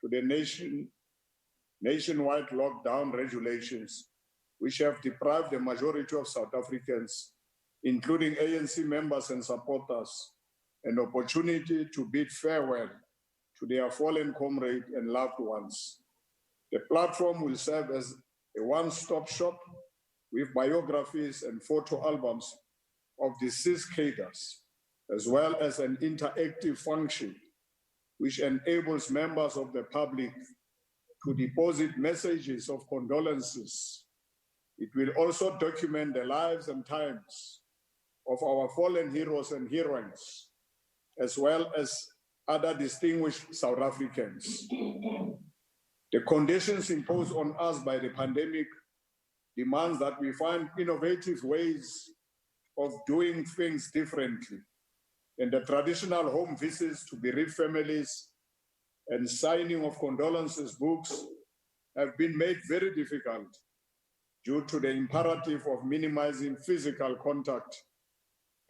to the nationwide lockdown regulations, which have deprived the majority of South Africans, including ANC members and supporters, an opportunity to bid farewell to their fallen comrades and loved ones. The platform will serve as a one-stop shop with biographies and photo albums of deceased cadres, as well as an interactive function which enables members of the public to deposit messages of condolences. It will also document the lives and times of our fallen heroes and heroines, as well as other distinguished South Africans. The conditions imposed on us by the pandemic demands that we find innovative ways of doing things differently. And the traditional home visits to bereaved families and signing of condolences books have been made very difficult due to the imperative of minimizing physical contact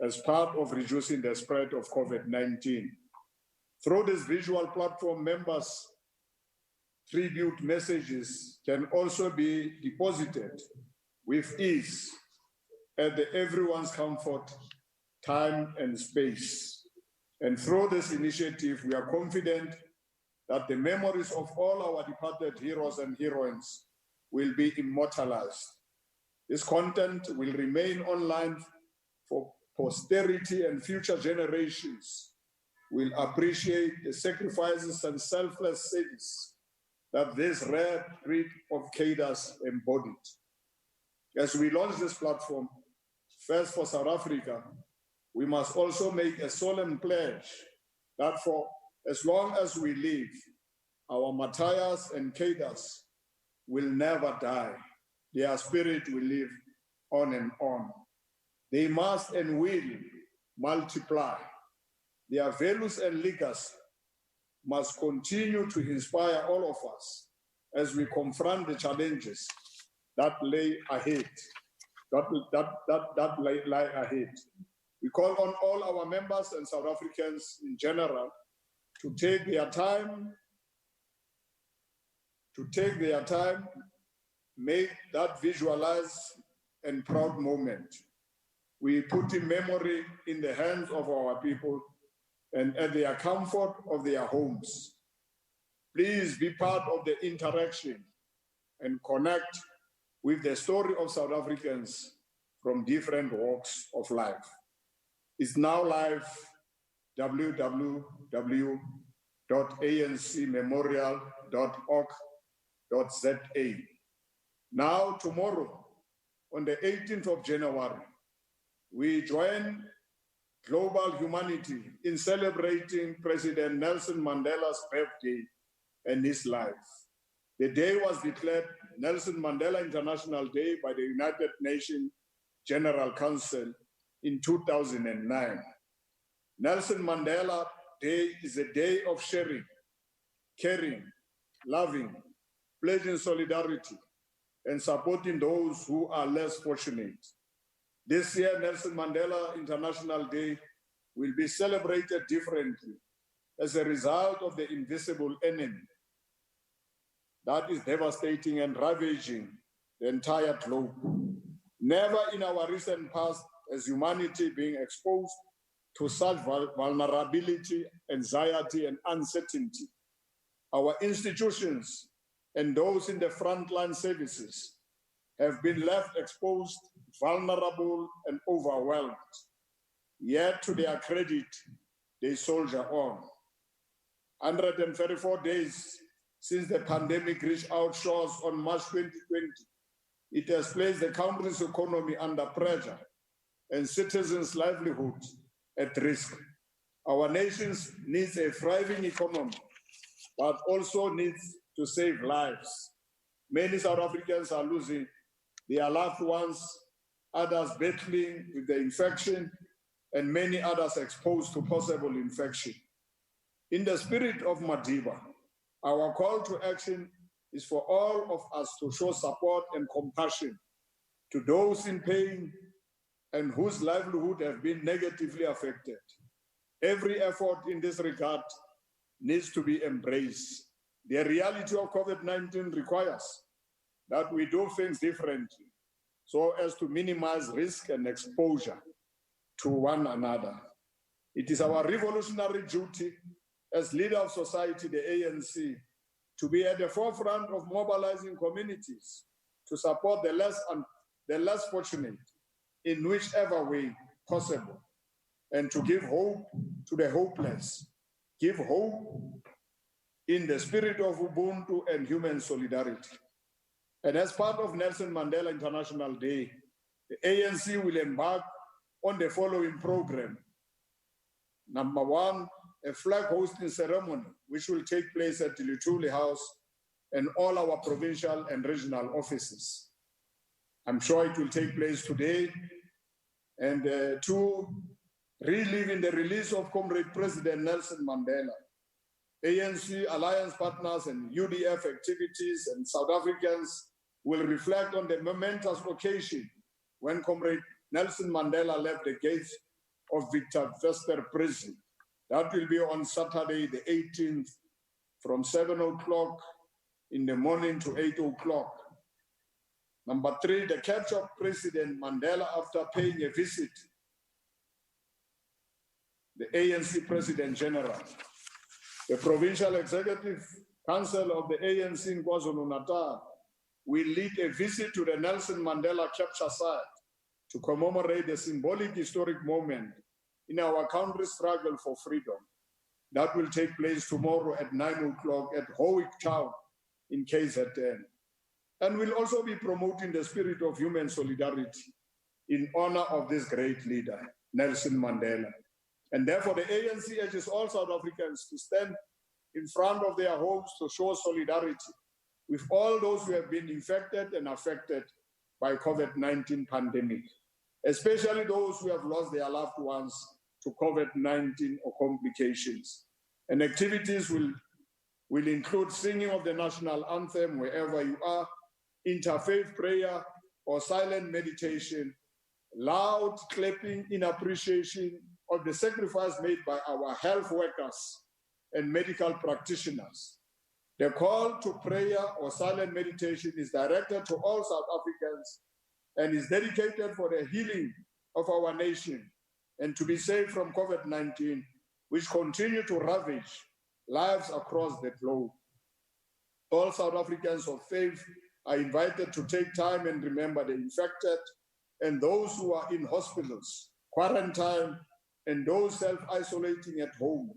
as part of reducing the spread of COVID-19. Through this visual platform, members' tribute messages can also be deposited with ease at everyone's comfort, time, and space. And through this initiative, we are confident that the memories of all our departed heroes and heroines will be immortalized. This content will remain online for posterity, and future generations will appreciate the sacrifices and selfless service that this rare breed of cadres embodied. As we launch this platform, first for South Africa, we must also make a solemn pledge that for as long as we live, our martyrs and cadres will never die. Their spirit will live on and on. They must and will multiply. Their values and legacy must continue to inspire all of us as we confront the challenges that lay ahead. Lie ahead. We call on all our members and South Africans in general to take their time, make that visualized and proud moment. We put in memory in the hands of our people and at their comfort of their homes. Please be part of the interaction and connect with the story of South Africans from different walks of life. It's now live, www.ancmemorial.org.za. Now, tomorrow, on the 18th of January, we join global humanity in celebrating President Nelson Mandela's birthday and his life. The day was declared Nelson Mandela International Day by the United Nations General Council in 2009. Nelson Mandela Day is a day of sharing, caring, loving, pledging solidarity, and supporting those who are less fortunate. This year, Nelson Mandela International Day will be celebrated differently as a result of the invisible enemy that is devastating and ravaging the entire globe. Never in our recent past has humanity been exposed to such vulnerability, anxiety, and uncertainty. Our institutions and those in the frontline services have been left exposed, vulnerable, and overwhelmed. Yet, to their credit, they soldier on. 134 days since the pandemic reached our shores on March 2020, it has placed the country's economy under pressure and citizens' livelihoods at risk. Our nation needs a thriving economy, but also needs to save lives. Many South Africans are losing their loved ones, others battling with the infection, and many others exposed to possible infection. In the spirit of Madiba, our call to action is for all of us to show support and compassion to those in pain and whose livelihood have been negatively affected. Every effort in this regard needs to be embraced. The reality of COVID-19 requires that we do things differently so as to minimize risk and exposure to one another. It is our revolutionary duty as leader of society, the ANC, to be at the forefront of mobilizing communities to support the less fortunate in whichever way possible, and to give hope to the hopeless, give hope in the spirit of Ubuntu and human solidarity. And as part of Nelson Mandela International Day, the ANC will embark on the following program. Number one, a flag hosting ceremony, which will take place at the Luthuli House and all our provincial and regional offices. I'm sure it will take place today. And two, reliving the release of Comrade President Nelson Mandela. ANC alliance partners and UDF activities and South Africans will reflect on the momentous occasion when Comrade Nelson Mandela left the gates of Victor Verster prison. That will be on Saturday, the 18th, from 7 o'clock in the morning to 8 o'clock. Number three, the capture of President Mandela after paying a visit, the ANC President-General. The Provincial Executive Council of the ANC in KwaZulu-Natal will lead a visit to the Nelson Mandela capture site to commemorate the symbolic historic moment in our country's struggle for freedom. That will take place tomorrow at 9 o'clock at Howick Town in KZN. And we'll also be promoting the spirit of human solidarity in honor of this great leader, Nelson Mandela. And therefore, the ANC urges all South Africans to stand in front of their homes to show solidarity with all those who have been infected and affected by COVID-19 pandemic, especially those who have lost their loved ones to COVID-19 or complications. And activities will include singing of the national anthem wherever you are, interfaith prayer or silent meditation, loud clapping in appreciation of the sacrifice made by our health workers and medical practitioners. The call to prayer or silent meditation is directed to all South Africans and is dedicated for the healing of our nation and to be saved from COVID-19, which continue to ravage lives across the globe. All South Africans of faith are invited to take time and remember the infected and those who are in hospitals, quarantine, and those self-isolating at home,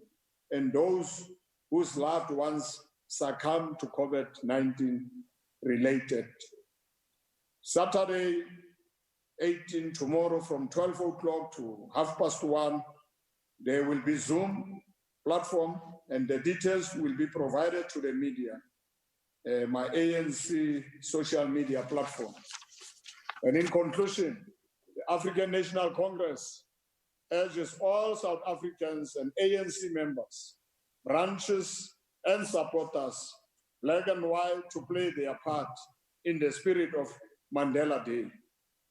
and those whose loved ones succumb to COVID-19 related. Saturday, 18, tomorrow from 12 o'clock to 1:30, there will be Zoom platform and the details will be provided to the media, my ANC social media platform. And in conclusion, the African National Congress urges all South Africans and ANC members, branches and supporters, black and white, to play their part in the spirit of Mandela Day,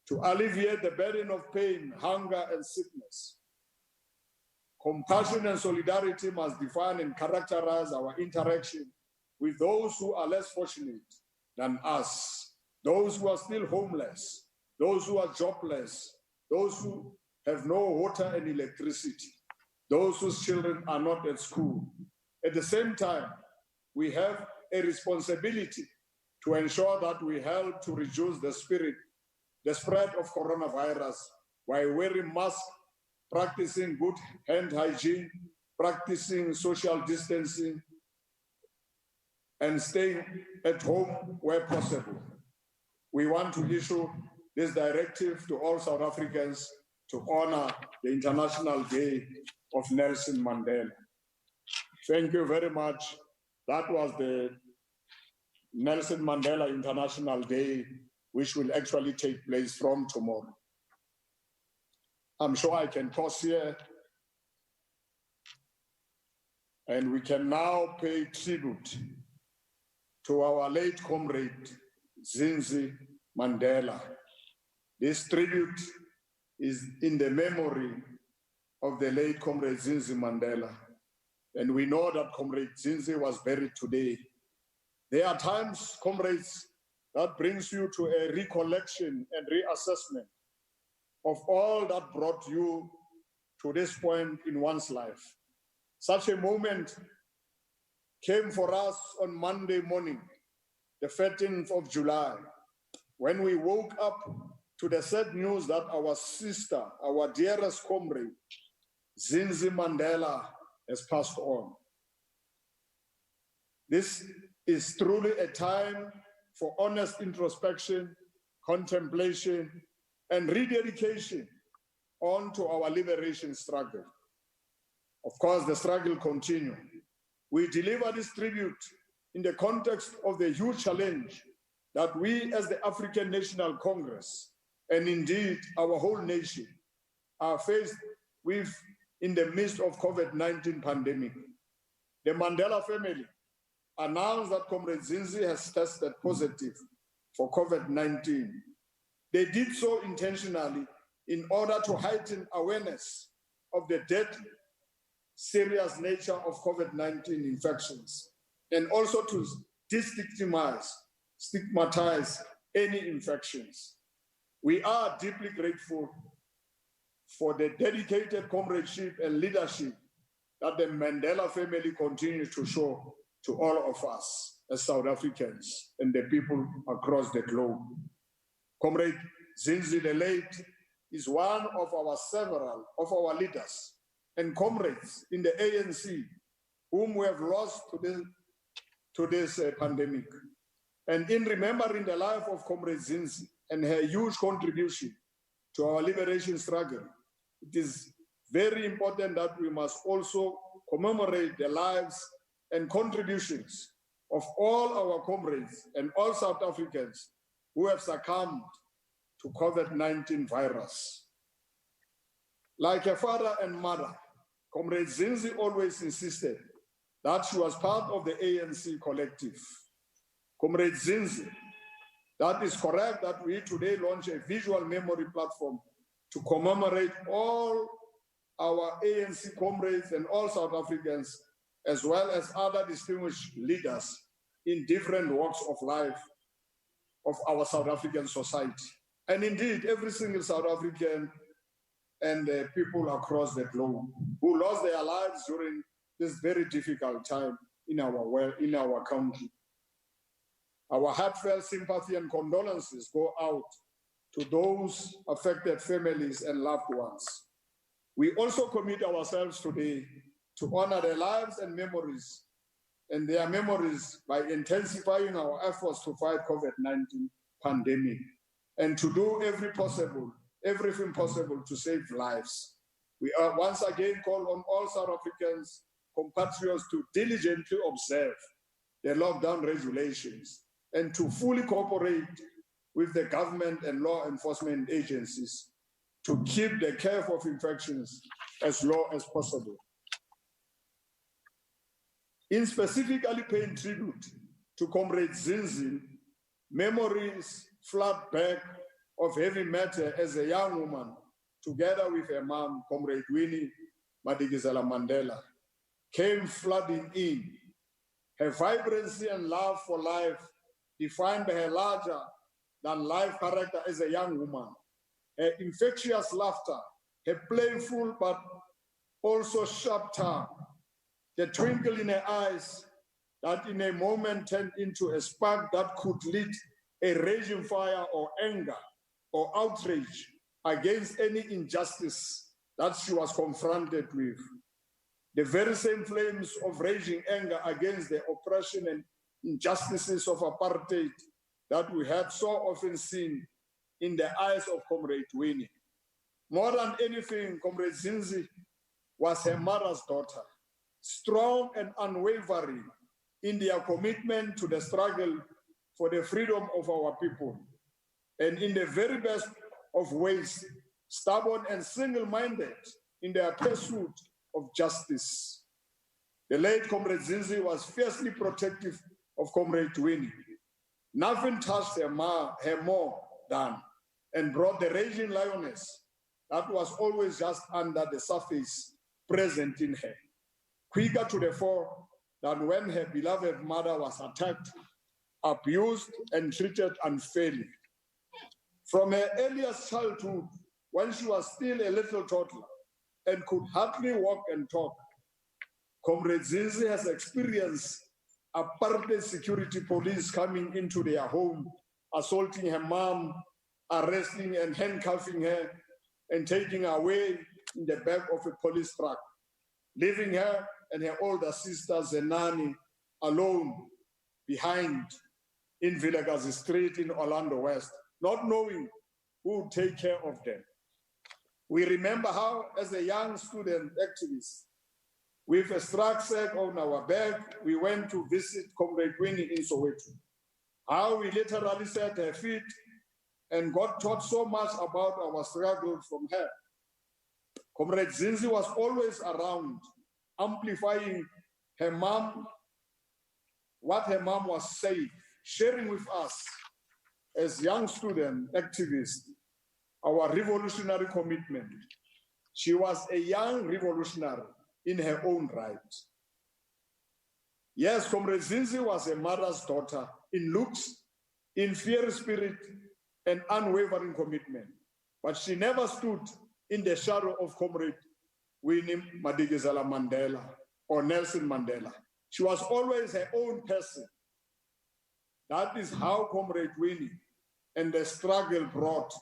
to alleviate the burden of pain, hunger, and sickness. Compassion and solidarity must define and characterize our interaction with those who are less fortunate than us, those who are still homeless, those who are jobless, those who have no water and electricity, those whose children are not at school. At the same time, we have a responsibility to ensure that we help to reduce the spread of coronavirus by wearing masks, practicing good hand hygiene, practicing social distancing, and staying at home where possible. We want to issue this directive to all South Africans to honor the International Day of Nelson Mandela. Thank you very much. That was the Nelson Mandela International Day, which will actually take place from tomorrow. I'm sure I can pause here, and we can now pay tribute to our late comrade, Zindzi Mandela. This tribute is in the memory of the late comrade Zindzi Mandela. And we know that comrade Zindzi was buried today There are times, comrades, that brings you to a recollection and reassessment of all that brought you to this point in one's life. Such a moment came for us on Monday morning, the 13th of July, when we woke up to the sad news that our sister, our dearest comrade, Zindzi Mandela, has passed on. This is truly a time for honest introspection, contemplation, and rededication onto our liberation struggle. Of course, the struggle continues. We deliver this tribute in the context of the huge challenge that we as the African National Congress, and indeed our whole nation, are faced with in the midst of COVID-19 pandemic. The Mandela family announced that Comrade Zindzi has tested positive for COVID-19. They did so intentionally in order to heighten awareness of the deadly, serious nature of COVID-19 infections, and also to stigmatize any infections. We are deeply grateful for the dedicated comradeship and leadership that the Mandela family continues to show to all of us as South Africans and the people across the globe. Comrade Zindzi the late is one of our several of our leaders and comrades in the ANC whom we have lost to this pandemic. And in remembering the life of Comrade Zindzi and her huge contribution to our liberation struggle, it is very important that we must also commemorate the lives and contributions of all our comrades and all South Africans who have succumbed to COVID-19 virus. Like her father and mother, Comrade Zindzi always insisted that she was part of the ANC collective. Comrade Zindzi, that is correct that we today launch a visual memory platform to commemorate all our ANC comrades and all South Africans, as well as other distinguished leaders in different walks of life of our South African society. And indeed, every single South African and people across the globe who lost their lives during this very difficult time in our country. Our heartfelt sympathy and condolences go out to those affected families and loved ones. We also commit ourselves today to honor their lives and memories and their memories by intensifying our efforts to fight COVID-19 pandemic and to do everything possible to save lives. We are once again call on all South Africans, compatriots to diligently observe the lockdown regulations and to fully cooperate with the government and law enforcement agencies to keep the curve of infections as low as possible. In specifically paying tribute to Comrade Zindzi, memories flood back of heavy matter as a young woman, together with her mom, Comrade Winnie Madikizela Mandela, came flooding in. Her vibrancy and love for life, defined by her larger-than-life character as a young woman, her infectious laughter, her playful but also sharp tongue, the twinkle in her eyes that in a moment turned into a spark that could lead a raging fire or anger or outrage against any injustice that she was confronted with. The very same flames of raging anger against the oppression and injustices of apartheid that we had so often seen in the eyes of Comrade Winnie. More than anything, Comrade Zindzi was her mother's daughter, strong and unwavering in their commitment to the struggle for the freedom of our people, and in the very best of ways, stubborn and single-minded in their pursuit of justice. The late Comrade Zindzi was fiercely protective of Comrade Winnie. Nothing touched her more than and brought the raging lioness that was always just under the surface present in her, quicker to the fore than when her beloved mother was attacked abused and treated unfairly. From her earliest childhood, when she was still a little toddler and could hardly walk and talk, Comrade Zindzi has experienced apartheid security police coming into their home, assaulting her mom, arresting and handcuffing her, and taking her away in the back of a police truck, leaving her and her older sister Zenani alone behind in Vilakazi Street in Orlando West, not knowing who would take care of them. We remember how, as a young student activist, with a rucksack on our back, we went to visit Comrade Winnie in Soweto. How we literally set her feet and got taught so much about our struggle from her. Comrade Zindzi was always around, amplifying her mom, what her mom was saying, sharing with us as young student activists, our revolutionary commitment. She was a young revolutionary in her own right. Yes, Comrade Zindzi was a mother's daughter in looks, in fiery spirit, and unwavering commitment. But she never stood in the shadow of Comrade Winnie Madikizela Mandela or Nelson Mandela. She was always her own person. That is how Comrade Winnie and the struggle brought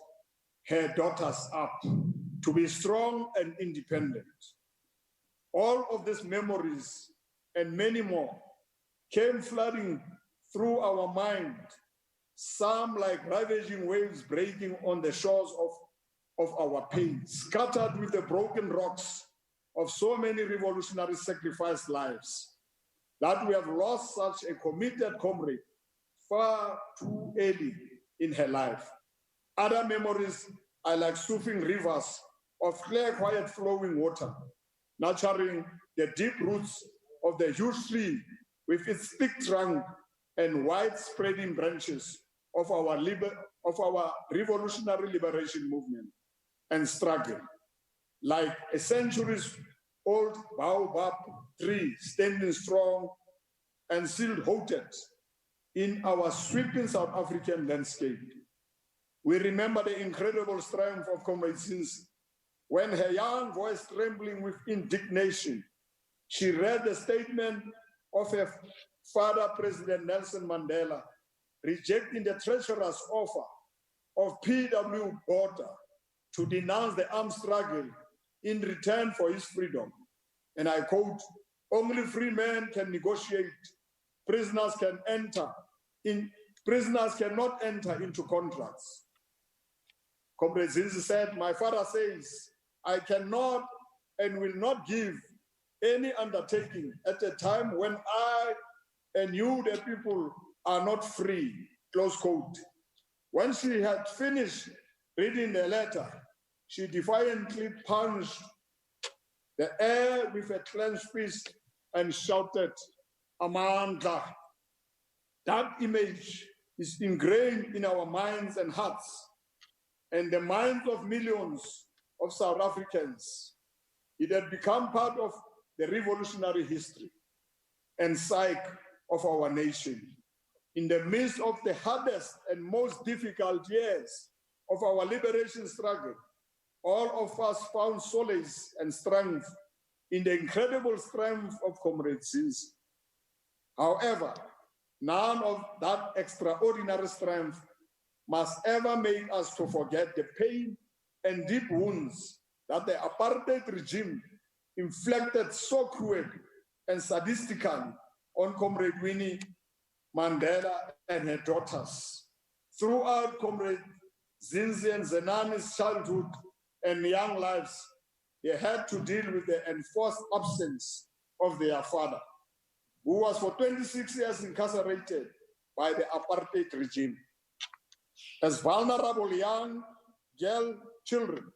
her daughters up to be strong and independent. All of these memories and many more came flooding through our mind, some like ravaging waves breaking on the shores of our pain, scattered with the broken rocks of so many revolutionary sacrificed lives, that we have lost such a committed comrade far too early in her life. Other memories are like soothing rivers of clear, quiet flowing water, nurturing the deep roots of the huge tree with its thick trunk and wide spreading branches of our revolutionary liberation movement and struggle, like a centuries-old baobab tree standing strong and still rooted in our sweeping South African landscape. We remember the incredible strength of Comrade Zindzi when her young voice trembling with indignation, she read the statement of her father, President Nelson Mandela, rejecting the treacherous offer of P.W. Botha to denounce the armed struggle in return for his freedom. And I quote, "Only free men can negotiate. Prisoners cannot enter into contracts." Comrade Zindzi said, "My father says, I cannot and will not give any undertaking at a time when I and you, the people, are not free," close quote. When she had finished reading the letter, she defiantly punched the air with a clenched fist and shouted, "Amandla." That image is ingrained in our minds and hearts and the minds of millions of South Africans. It had become part of the revolutionary history and psyche of our nation. In the midst of the hardest and most difficult years of our liberation struggle, all of us found solace and strength in the incredible strength of Comrade Zindzi. However, none of that extraordinary strength must ever make us to forget the pain and deep wounds that the apartheid regime inflicted so cruelly and sadistically on Comrade Winnie Mandela and her daughters. Throughout Comrade Zindzi and Zenani's childhood and young lives, they had to deal with the enforced absence of their father, who was for 26 years incarcerated by the apartheid regime. As vulnerable young girl children,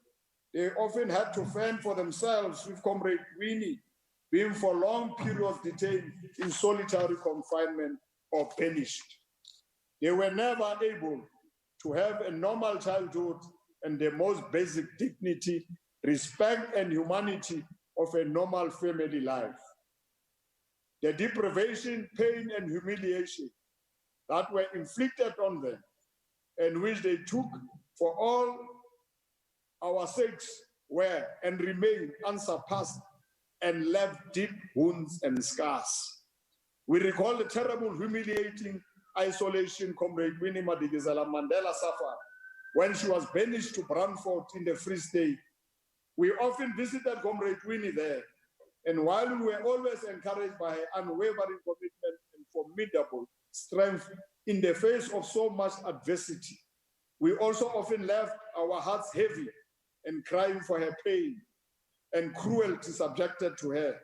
they often had to fend for themselves, with Comrade Winnie being for long periods detained in solitary confinement or banished. They were never able to have a normal childhood and the most basic dignity, respect, and humanity of a normal family life. The deprivation, pain, and humiliation that were inflicted on them and which they took for all our sakes were and remain unsurpassed and left deep wounds and scars. We recall the terrible, humiliating isolation Comrade Winnie Madikizela Mandela suffered when she was banished to Brandfort in the Free State. We often visited Comrade Winnie there, and while we were always encouraged by her unwavering commitment and formidable strength in the face of so much adversity, we also often left our hearts heavy and crying for her pain and cruelty subjected to her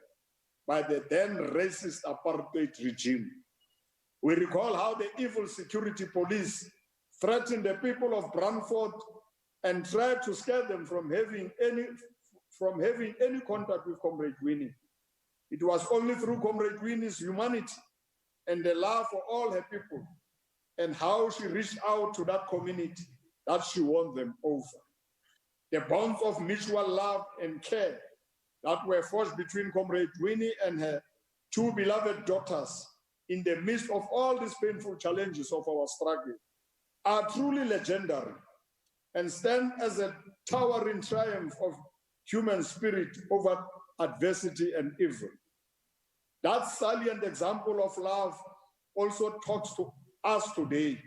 by the then racist apartheid regime. We recall how the evil security police threatened the people of Brandfort and tried to scare them from having any contact with Comrade Winnie. It was only through Comrade Winnie's humanity and the love for all her people and how she reached out to that community that she won them over. The bonds of mutual love and care that were forged between Comrade Winnie and her two beloved daughters in the midst of all these painful challenges of our struggle are truly legendary and stand as a towering triumph of human spirit over adversity and evil. That salient example of love also talks to us today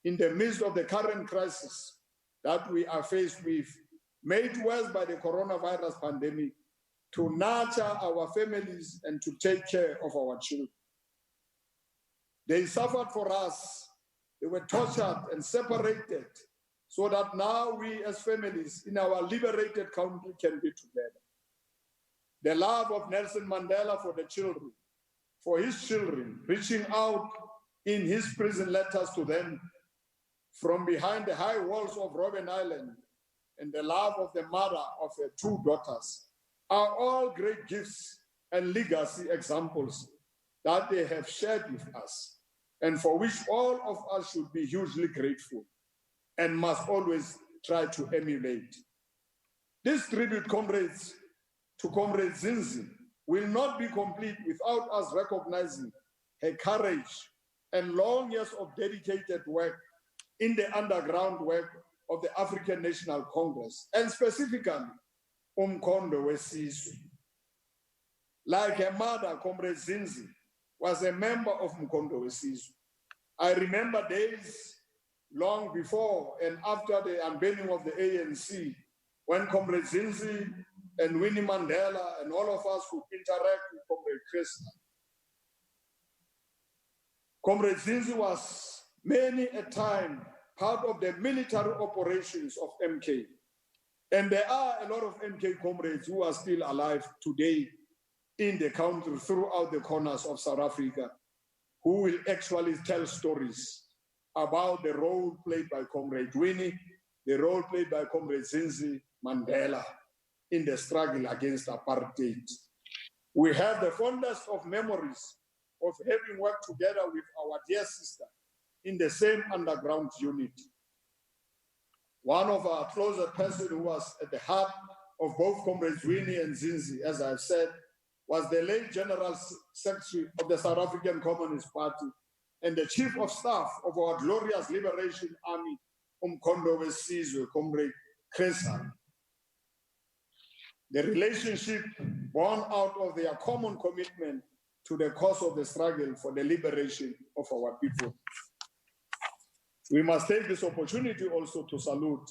in the midst of the current crisis that we are faced with, made worse by the coronavirus pandemic, to nurture our families and to take care of our children. They suffered for us. They were tortured and separated so that now we as families in our liberated country can be together. The love of Nelson Mandela for the children, for his children, reaching out in his prison letters to them from behind the high walls of Robben Island, and the love of the mother of her two daughters are all great gifts and legacy examples that they have shared with us, and for which all of us should be hugely grateful and must always try to emulate. This tribute, comrades, to Comrade Zindzi will not be complete without us recognizing her courage and long years of dedicated work in the underground work of the African National Congress, and specifically Umkhondo Wesizwe. Like her mother, Comrade Zindzi was a member of Umkhondo Wesizwe. I remember days long before and after the unveiling of the ANC, when Comrade Zindzi and Winnie Mandela and all of us would interact with Comrade Krishna. Comrade Zindzi was many a time part of the military operations of MK. And there are a lot of MK comrades who are still alive today in the country throughout the corners of South Africa, who will actually tell stories about the role played by Comrade Winnie, the role played by Comrade Zindzi Mandela in the struggle against apartheid. We have the fondest of memories of having worked together with our dear sister in the same underground unit. One of our closest persons who was at the heart of both Comrades Winnie and Zindzi, as I've said, was the late General Secretary of the South African Communist Party and the Chief of Staff of our glorious Liberation Army, Umkhondo Wesizwe, Comrade Krishna. The relationship born out of their common commitment to the cause of the struggle for the liberation of our people. We must take this opportunity also to salute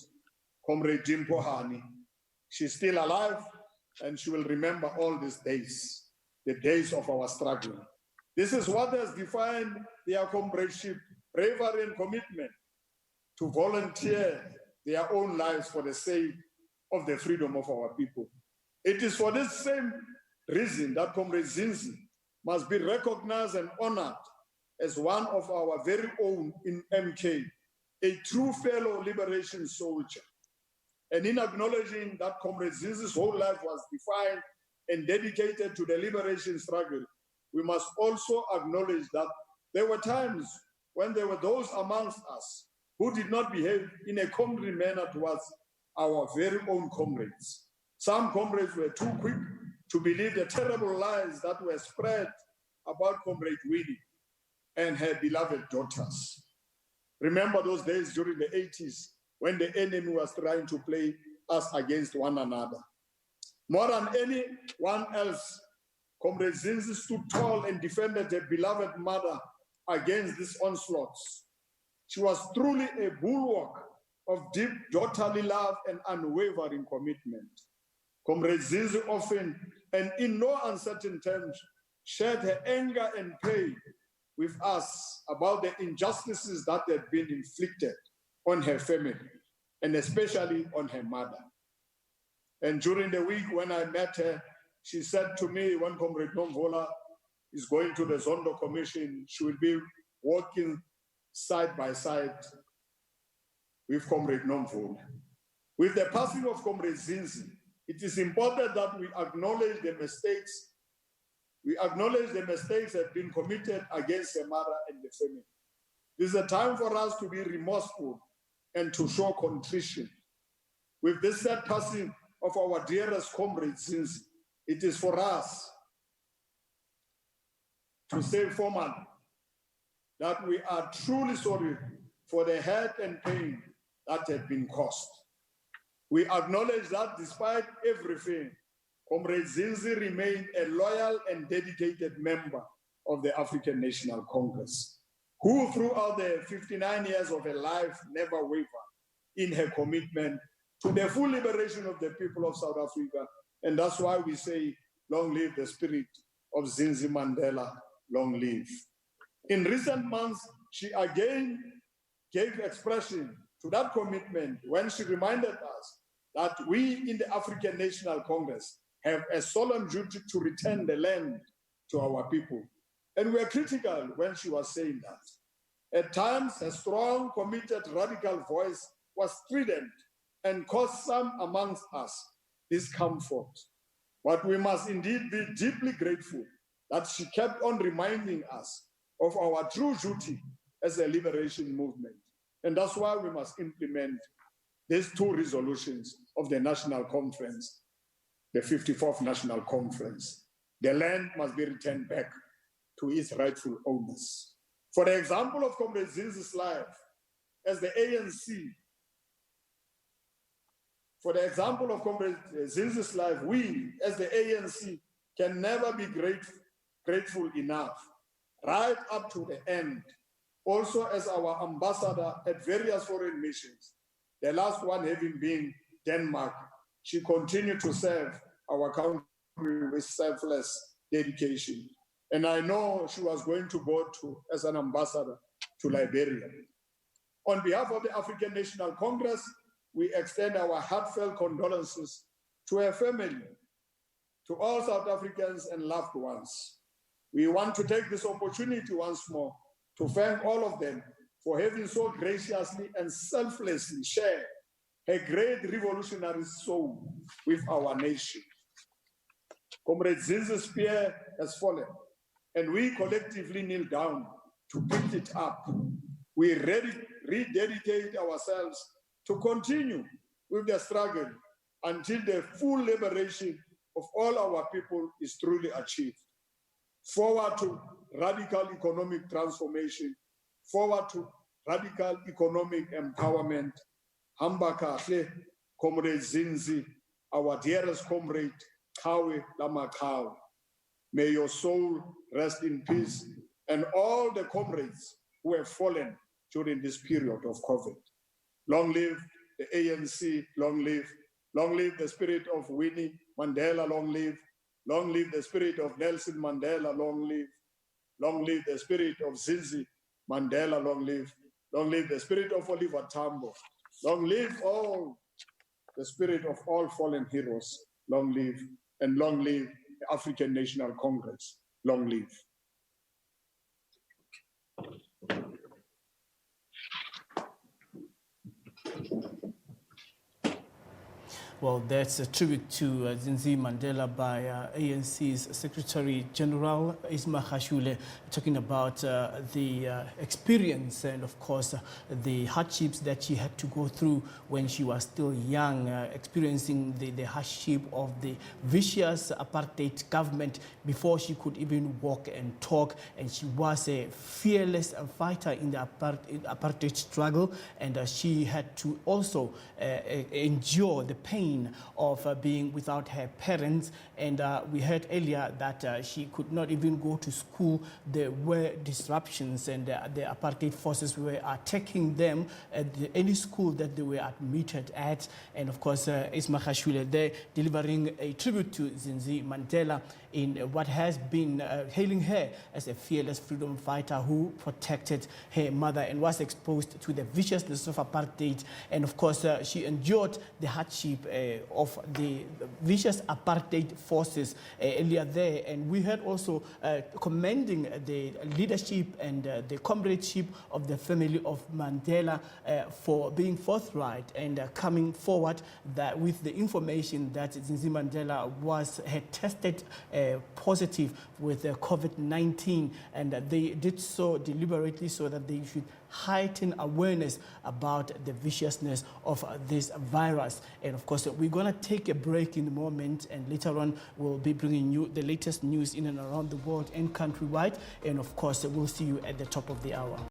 Comrade Jimpo Hani. She's still alive and she will remember all these days, the days of our struggle. This is what has defined their comradeship, bravery and commitment to volunteer their own lives for the sake of the freedom of our people. It is for this same reason that Comrade Zindzi must be recognized and honored as one of our very own in MK, a true fellow liberation soldier. And in acknowledging that Comrade Zindzi's whole life was defined and dedicated to the liberation struggle, we must also acknowledge that there were times when there were those amongst us who did not behave in a comely manner towards our very own comrades. Some comrades were too quick to believe the terrible lies that were spread about Comrade Winnie and her beloved daughters. Remember those days during the 80s when the enemy was trying to play us against one another. More than anyone else, Comrade Zindzi stood tall and defended her beloved mother against these onslaughts. She was truly a bulwark of deep daughterly love and unwavering commitment. Comrade Zindzi often, and in no uncertain terms, shared her anger and pain with us about the injustices that had been inflicted on her family, and especially on her mother. And during the week when I met her, she said to me, when Comrade Nomvola is going to the Zondo Commission, she will be working side by side with Comrade Nomvola. With the passing of Comrade Zindzi, it is important that we acknowledge the mistakes. We acknowledge the mistakes that have been committed against her mother and the family. This is a time for us to be remorseful and to show contrition. With this sad passing of our dearest Comrade Zindzi, it is for us to say formally that we are truly sorry for the hurt and pain that had been caused. We acknowledge that despite everything, Comrade Zindzi remained a loyal and dedicated member of the African National Congress, who throughout the 59 years of her life never wavered in her commitment to the full liberation of the people of South Africa. And that's why we say, long live the spirit of Zindzi Mandela, long live. In recent months, she again gave expression to that commitment when she reminded us that we in the African National Congress have a solemn duty to return the land to our people. And we are critical when she was saying that. At times, her strong, committed, radical voice was strident and caused some amongst us discomfort. But we must indeed be deeply grateful that she kept on reminding us of our true duty as a liberation movement. And that's why we must implement these two resolutions of the National Conference, the 54th National Conference. The land must be returned back to its rightful owners. For the example of Comrade Zindzi's life, as the ANC, for the example of Comrade Zindzi's life, we, as the ANC, can never be grateful enough, right up to the end. Also, as our ambassador at various foreign missions, the last one having been Denmark, she continued to serve our country with selfless dedication. And I know she was going to go as an ambassador to Liberia. On behalf of the African National Congress, we extend our heartfelt condolences to her family, to all South Africans and loved ones. We want to take this opportunity once more to thank all of them for having so graciously and selflessly shared her great revolutionary soul with our nation. Comrade Zindzi's spear has fallen, and we collectively kneel down to pick it up. We rededicate ourselves to continue with the struggle until the full liberation of all our people is truly achieved. Forward to radical economic transformation, forward to radical economic empowerment. Hamba kahle, Comrade Zindzi, our dearest comrade, Kawe Lamakau. May your soul rest in peace, and all the comrades who have fallen during this period of COVID. Long live the ANC, long live the spirit of Winnie Mandela, long live the spirit of Nelson Mandela, long live the spirit of Zindzi Mandela, long live the spirit of Oliver Tambo, long live all the spirit of all fallen heroes, long live, and long live the African National Congress, long live. Well, that's a tribute to Zindzi Mandela by ANC's Secretary-General Ace Magashule, talking about the experience and, of course, the hardships that she had to go through when she was still young, experiencing the hardship of the vicious apartheid government before she could even walk and talk. And she was a fearless fighter in the apartheid struggle, and she had to also endure the pain of being without her parents. And we heard earlier that she could not even go to school. There were disruptions, and the apartheid forces were attacking them at any school that they were admitted at. And of course, Ace Magashule there delivering a tribute to Zindzi Mandela in what has been hailing her as a fearless freedom fighter who protected her mother and was exposed to the viciousness of apartheid. And of course, she endured the hardship of the vicious apartheid forces earlier there. And we heard also commending the leadership and the comradeship of the family of Mandela for being forthright and coming forward that with the information that Zindzi Mandela had tested positive with COVID-19, and they did so deliberately so that they should heighten awareness about the viciousness of this virus. And of course, we're going to take a break in a moment, and later on we'll be bringing you the latest news in and around the world and countrywide. And of course, we'll see you at the top of the hour.